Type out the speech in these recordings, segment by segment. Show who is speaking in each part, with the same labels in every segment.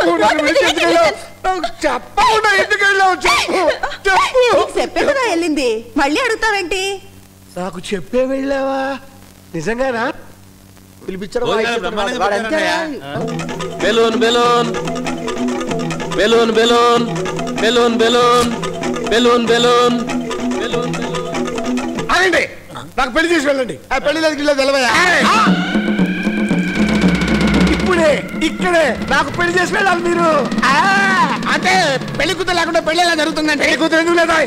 Speaker 1: చెప్పకుండా ఎందుకు వెళ్ళావు?
Speaker 2: చెప్పే కదా వెళ్ళింది, మళ్ళీ అడుగుతావేంటి?
Speaker 1: నాకు చెప్పే వెళ్ళావా? నిజంగానా? పిలిపించారు.
Speaker 3: Balloon balloon balloon balloon balloon balloon balloon balloon balloon.
Speaker 1: ఆగండి, నాకు పెళ్లి చేసి వెళ్ళండి. ఆ పెళ్లి లేదు తెలవయా? ఇప్పుడే ఇక్కడే నాకు పెళ్లి చేసి వెళ్ళాలి మీరు. అంటే పెళ్లి కూతురు లేకుండా పెళ్లి ఎలా జరుగుతుందంటే? పెళ్లి కూతురు ఎందుకు లేదా?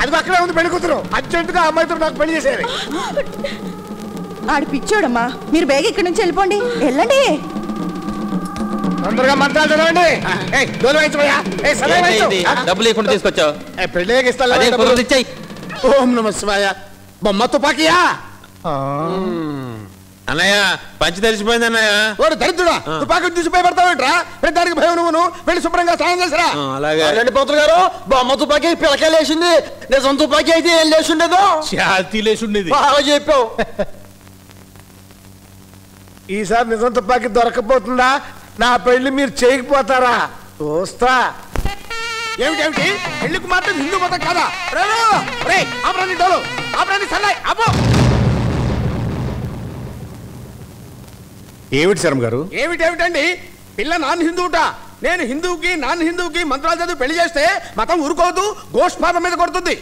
Speaker 1: అది అక్కడే ఉంది పెళ్లి కూతురు. అర్జెంటుగా అమ్మాయితో నాకు పెళ్లి చేసేది.
Speaker 2: ఆడు పిచ్చోడమ్మా, మీరు బేగ ఇక్కడి నుంచి వెళ్ళిపోండి. వెళ్ళండి,
Speaker 1: తొందరగా మంత్రాలు చదవండి.
Speaker 3: డబ్బులు ఇవ్వకుండా తీసుకొచ్చావు.
Speaker 1: పెళ్లికి ఇస్తాయి. ఓం నమ శివాయ. బొమ్మ తుపాకియా?
Speaker 3: అన్నయ్య పంచి తెలిసిపోయింది అన్నయ్య.
Speaker 1: వాడు దరిద్రుడా, తుపాకి తీసి భయపడతావేట్రా? ప్రతిదానికి భయం. నువ్వు వెళ్ళి శుభ్రంగా స్నానం చేసిరా.
Speaker 3: అలాగే
Speaker 1: పోతులు గారు, బొమ్మ తుపాకి పిలకే లేచింది. నిజం తుపాకి అయితే ఏం లేచుండేదో?
Speaker 3: శాంతి లేచుండేది.
Speaker 1: బాగా చెప్పావు. ఈసారి నిజం తుపాకి దొరకపోతుందా? నా పెళ్లి మీరు చేయకపోతారా? చూస్తా. ఏమిటేమిటి? పెళ్లికి మాత్రం హిందూ మతం కాదా? ఆపరాని డోలు, ఆపరాని సన్నాయి, ఆపో. ఏమిటి శర్మ గారు? ఏమిటేమిటండి? పిల్ల నాన్ హిందూట. నేను హిందూకి నాన్ హిందూకి మంత్రాలు చదివి పెళ్లి చేస్తే మతం ఊరుకోదు, గోష్పాదం మీద కొడుతుంది.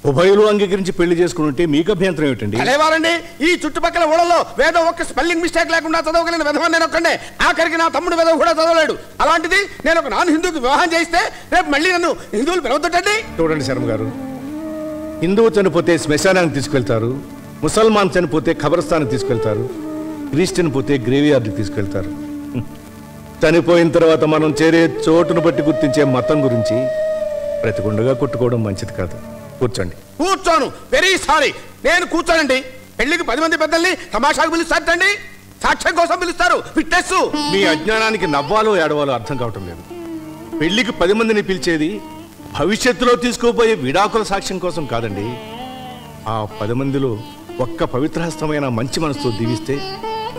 Speaker 4: ఉభయులు అంగీకరించి పెళ్లి చేసుకుంటే మీకు అభ్యంతరం ఏమిటండి?
Speaker 1: అలేవారండి, ఈ చుట్టుపక్కల ఊళ్ళలో వేదం ఒక్క స్పెల్లింగ్ మిస్టేక్ లేకుండా చదవగలిగిన విధమని నేను ఒక్కడే. ఆఖరికి నా తమ్ముడు వేదం కూడా చదవలేడు. అలాంటిది నేను ఒక నాన్ హిందూకి వివాహం చేస్తే రేపు మళ్ళీ నన్ను హిందువులు పిలవద్దండి.
Speaker 4: చూడండి శర్మ గారు, హిందువు చనిపోతే శ్మశానానికి తీసుకెళ్తారు, ముసల్మాన్ చనిపోతే ఖబరస్థానికి తీసుకెళ్తారు, క్రిస్టియన్ పోతే గ్రేవ్ యార్డ్కి తీసుకెళ్తారు. చనిపోయిన తర్వాత మనం చేరే చోటును బట్టి గుర్తించే మతం గురించి ప్రతిగుండగా కొట్టుకోవడం మంచిది కాదు. కూర్చోండి.
Speaker 1: కూర్చోను. వెరీ సారీ, నేను కూర్చోనండి. పెళ్లికి 10 మంది పెద్దల్ని తమాషాకు పిలుస్తారండి. సాక్ష్యం కోసం పిలుస్తారు, విట్నెస్.
Speaker 4: మీ అజ్ఞానానికి నవ్వాలో ఏడవాలో అర్థం కావటం లేదు. పెళ్లికి 10 మందిని పిలిచేది భవిష్యత్తులో తీసుకోబోయే విడాకుల సాక్ష్యం కోసం కాదండి. ఆ 10 మందిలో ఒక్క పవిత్రహస్తమైన మంచి మనసుతో దీవిస్తే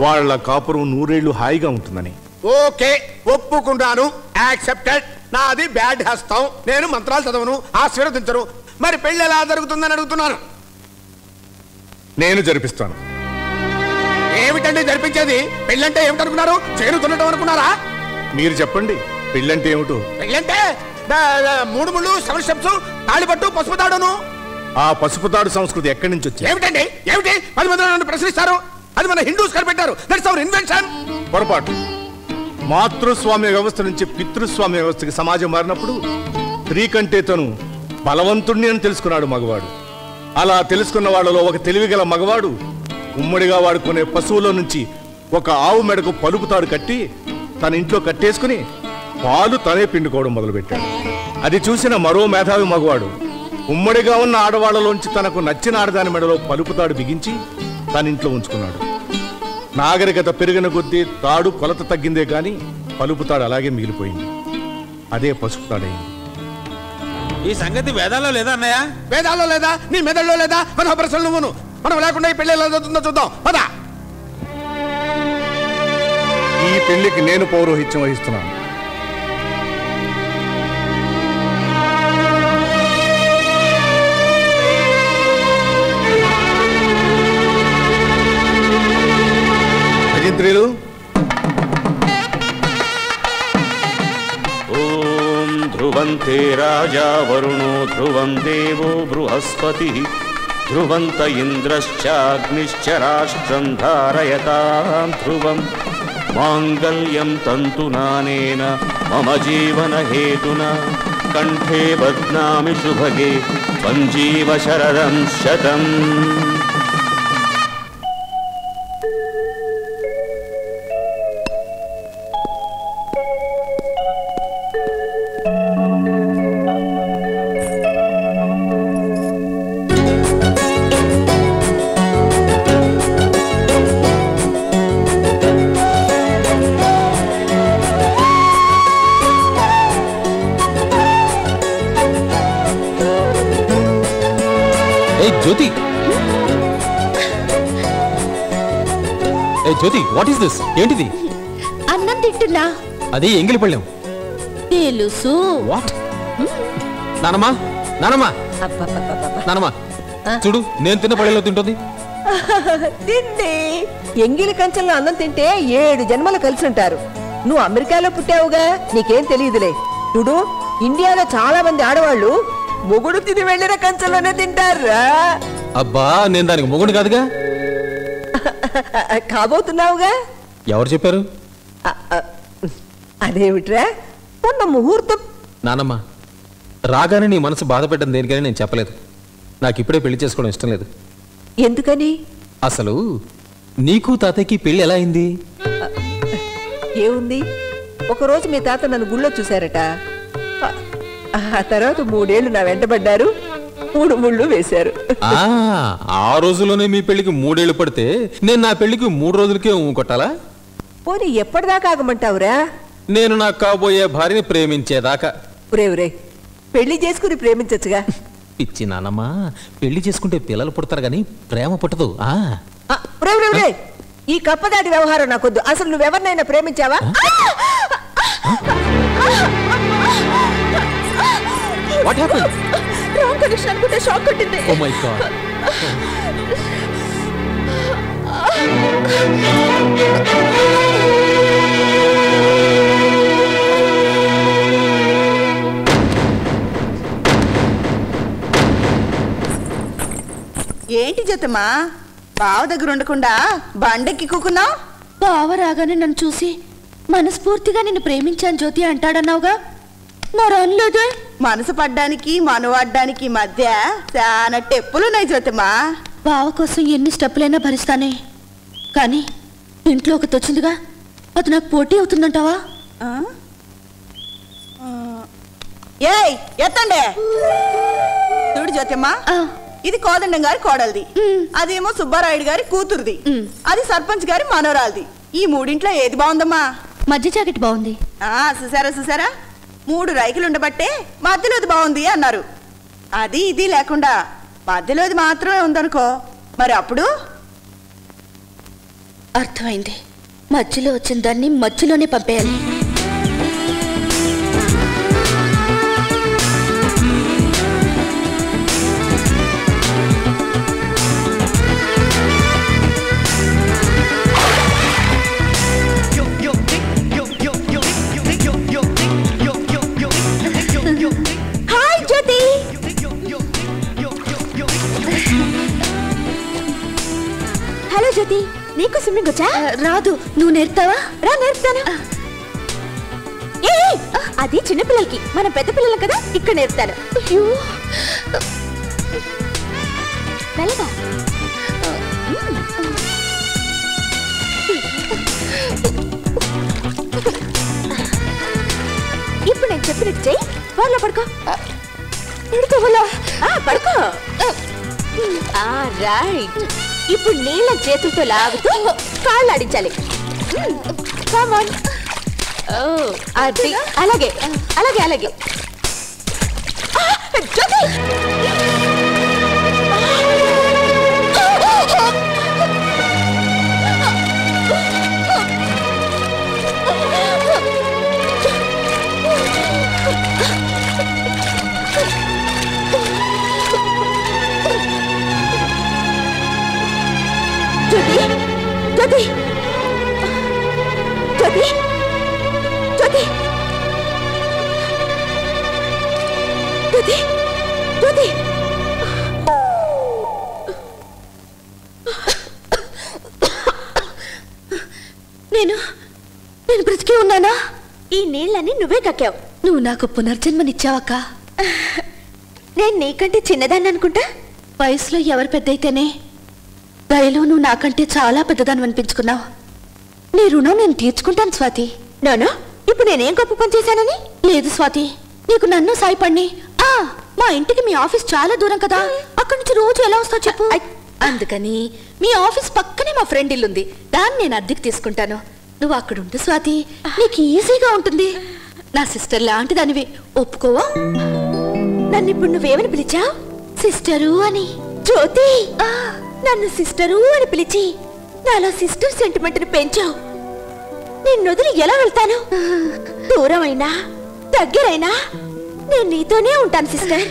Speaker 4: వాళ్ళ కాపురం 100 ఏళ్లు హాయిగా ఉంటుందని.
Speaker 1: ఓకే, ఒప్పుకుంటాను. యాక్సెప్టెడ్. నాది బ్యాడ్ హస్తం. నేను మంత్రాలు చదవను, ఆశీర్వదించను. మరి పెళ్లి ఎలా జరుగుతుందని అడుగుతున్నాను.
Speaker 4: నేను జరిపిస్తాను.
Speaker 1: ఏమిటండి జరిపించేది? పెళ్ళంటే ఏమిటనుకున్నారు? చేను తున్నటం అనుకున్నారా?
Speaker 4: మీరు చెప్పండి, పెళ్ళంటే ఏమిటో?
Speaker 1: పెళ్ళంటే 3 ముళ్ళు, 7 స్టెప్స్, తాళిపట్టు, పసుపు తాడును.
Speaker 4: ఆ పసుపు తాడు సంస్కృతి ఎక్కడి నుంచి వచ్చింది?
Speaker 1: ఏమిటండి? ఏమిటి 10 మంది నన్ను ప్రశ్నిస్తారు? అది మన హిందూస్ కనిపెట్టారు. That's our invention.
Speaker 4: పొరపాటు. మాతృస్వామ్య వ్యవస్థ నుంచి పితృస్వామ్య వ్యవస్థకి సమాజం మారినప్పుడు స్త్రీ కంటే తను బలవంతుణ్ణి అని తెలుసుకున్నాడు మగవాడు. అలా తెలుసుకున్న వాళ్ళలో ఒక తెలివిగల మగవాడు ఉమ్మడిగా వాడుకునే పశువులో నుంచి ఒక ఆవు మెడకు పలుపు తాడు కట్టి తన ఇంట్లో కట్టేసుకుని పాలు తనే పిండుకోవడం మొదలుపెట్టాడు. అది చూసిన మరో మేధావి మగవాడు ఉమ్మడిగా ఉన్న ఆడవాళ్లలోంచి తనకు నచ్చిన ఆడదాని మెడలో పలుపు తాడు బిగించి తన ఇంట్లో ఉంచుకున్నాడు. నాగరికత పెరిగిన కొద్దీ తాడు కొలత తగ్గిందే కానీ పలుపు తాడు అలాగే మిగిలిపోయింది. అదే పసుపు తాడైంది.
Speaker 3: ఈ సంగతి వేదాల్లో లేదా అన్నయ్య?
Speaker 1: వేదాల్లో లేదా? నీ మెదడులో లేదా? మన ప్రశ్నలు నువ్వును. మనం లేకుండా ఈ పెళ్లి ఎలా జరుగుతుందో చూద్దాం. పద.
Speaker 4: ఈ పెళ్లికి నేను పౌరోహిత్యం వహిస్తున్నాను. భజంత్రీలు.
Speaker 5: ఓం ధ్రువంతే రాజా వరుణో ధ్రువం దేవో బృహస్పతి ధ్రువంత ఇంద్రశ్చాగ్నిశ్చ రాష్ట్రం ధారయతాం ధ్రువం మాంగళ్యం తంతునానేన మమ జీవన హేతునా కంఠే బధ్నామి శుభగే త్వం జీవ శరదం శతం.
Speaker 3: జ్యోతి, జ్యోతి, వాట్ ఈస్ దిస్? ఏంటిది?
Speaker 2: అన్నం తింటున్నా.
Speaker 3: అది ఎంగిలి పళ్ళెం.
Speaker 6: తెలుసు.
Speaker 3: వాట్? నానమ్మా నానమ్మా నానమ్మా చూడు, నేను తిన్న పళ్ళలో తింటుంది.
Speaker 2: తిండి ఎంగిలి కంచెంలో అన్నం తింటే 7 జన్మలు కలిసి ఉంటారు. నువ్వు అమెరికాలో పుట్టావుగా, నీకేం తెలియదులే. చూడు, ఇండియాలో చాలా మంది ఆడవాళ్ళు మొగుడు తిని వెళ్ళిన కంచెంలోనే తింటారా.
Speaker 3: అబ్బా, నేను దానికి మొగుడు కాదుగా.
Speaker 2: కాబోతున్నావుగా.
Speaker 3: ఎవరు చెప్పారు?
Speaker 2: అదేమిట్రా, మొన్న ముహూర్తం.
Speaker 3: నానమ్మా, రాగానే నీ మనసు బాధ పెట్టడం దేనికని నేను చెప్పలేదు. నాకు ఇప్పుడే పెళ్లి చేసుకోవడం ఇష్టం లేదు.
Speaker 2: ఎందుకని?
Speaker 3: అసలు నీకు తాతయ్యకి పెళ్లి ఎలా అయింది?
Speaker 2: ఏముంది, ఒకరోజు మీ తాత నన్ను గుళ్ళో చూశారట. ఆ తర్వాత 3 ఏళ్లు నా వెంటబడ్డారు, 3 ముళ్ళు వేశారు.
Speaker 3: ఆ రోజులోనే మీ పెళ్లికి 3 ఏళ్లు పడితే నేను నా పెళ్లికి 3 రోజులకే కొట్టాలా?
Speaker 2: పోనీ ఎప్పటిదాకా ఆగమంటావురా?
Speaker 3: నేను నాకు కాబోయే భార్యని ప్రేమించేదాకా.
Speaker 2: ఒరే, పెళ్లి చేసుకుని ప్రేమించచ్చుగా.
Speaker 3: పిచ్చి నానమ్మా, పెళ్లి చేసుకుంటే పిల్లలు పుడతారు గాని ప్రేమ పుట్టదు.
Speaker 2: ఒరే, ఈ కప్పదాటి వ్యవహారం నాకొద్దు. అసలు నువ్వెవరినైనా ప్రేమించావా?
Speaker 3: What happened?
Speaker 2: రాంగ్ కనెక్షన్ అనుకుంటే షాక్ కొట్టింది.
Speaker 3: Oh my God.
Speaker 2: ఏంటి జతమా, బావ దగ్గర ఉండకుండా బండెక్కి కూకున్నావు?
Speaker 6: బావ రాగానే నన్ను చూసి మనస్ఫూర్తిగా నిన్ను ప్రేమించాను జ్యోతి అంటాడన్నావుగా, మరి అనలేదే.
Speaker 2: మనసు పడ్డానికి మనవాడ్డానికి మధ్య చాలా టెప్పులున్నాయి జ్యోతమా.
Speaker 6: బావ కోసం ఎన్ని స్టెప్పులైనా భరిస్తానే, కానీ ఇంట్లో ఒకటి వచ్చిందిగా, అది నాకు పోటీ అవుతుందంటావా?
Speaker 2: ఏయ్ ఎత్తండి. చూడు జ్యోతమ్మా, ఇది కోదండం గారి కోడలిది, అదేమో సుబ్బారాయుడు గారి కూతురుది, అది సర్పంచ్ గారి మనోరాలది. ఈ 3ఇంట్లో ఏది బాగుందమ్మా?
Speaker 6: మధ్య జాకెట్ బాగుంది.
Speaker 2: చూసారా, 3 రైకులు ఉండబట్టే మధ్యలోది బాగుంది అన్నారు. అది ఇది లేకుండా మధ్యలోది మాత్రమే ఉందనుకో, మరి అప్పుడు?
Speaker 6: అర్థమైంది, మధ్యలో వచ్చిన దాన్ని మధ్యలోనే పంపేయాలి.
Speaker 2: హలో జ్యోతి, నీకు స్విమ్మింగ్ వచ్చా?
Speaker 6: రాదు, నువ్వు నేర్పుతావా?
Speaker 2: రా, నేర్పుతాను. అది చిన్నపిల్లలకి, మనం పెద్ద పిల్లలు కదా, ఇక్కడ నేర్పుతాను. వెళ్ళగా. ఇప్పుడు నేను చెప్పినట్టు చెయ్యి. వాళ్ళ పడుకో. పడుకో. రైట్. ఇప్పుడు నీళ్ళ చేతులతో లాగుతూ కాళ్ళు ఆడించాలి. అది అలాగే అలాగే అలాగే. జ్యోతి, జ్యోతి, జ్యోతి, జ్యోతి, జ్యోతి.
Speaker 6: నేను బ్రతికి ఉన్నానా?
Speaker 2: ఈ నీళ్ళని నువ్వే కక్కావు.
Speaker 6: నువ్వు నాకు పునర్జన్మనిచ్చావక్క.
Speaker 2: నేను నీకంటే చిన్నదాన్ని అనుకుంటా.
Speaker 6: వయసులో ఎవరు పెద్దయితేనే దయలో నువ్వు నాకంటే చాలా పెద్దదాన్ని అనిపించుకున్నావు. నీ రుణం నేను తీర్చుకుంటాను స్వాతి.
Speaker 2: నోను, ఇప్పుడు నేనేం గొప్ప పని చేశానని?
Speaker 6: లేదు స్వాతి, నీకు నన్ను సాయపడిని. మా ఇంటికి మీ ఆఫీస్ చాలా దూరం కదా, అక్కడి నుంచి రోజు ఎలా వస్తావు చెప్పు. అందుకని మీ ఆఫీస్ పక్కనే మా ఫ్రెండ్ ఇల్లుంది, దాన్ని నేను అద్దెకి తీసుకుంటాను. నువ్వు అక్కడ ఉండు స్వాతి, నీకు ఈజీగా ఉంటుంది. నా సిస్టర్ లాంటి దానివి, ఒప్పుకోవా?
Speaker 2: నన్ను ఇప్పుడు నువ్వేమని పిలిచావు?
Speaker 6: సిస్టరు అని.
Speaker 2: జ్యోతి, నన్ను సిస్టరు అని పిలిచి నాలో సిస్టర్ సెంటిమెంట్ ని పెంచావు. నిన్ను వదిలి ఎలా వెళ్తాను? దూరం అయినా
Speaker 6: దగ్గరైనా నేను నీతోనే ఉంటాను సిస్టర్,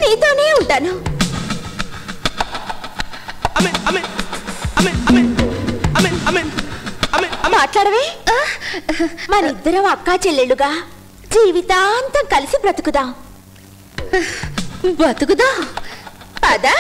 Speaker 6: నీతోనే ఉంటాను. మాట్లాడవే. మనిద్దరం అక్కా చెల్లెళ్ళుగా జీవితాంతం కలిసి బ్రతుకుదాం. బతుకుదాం పదా.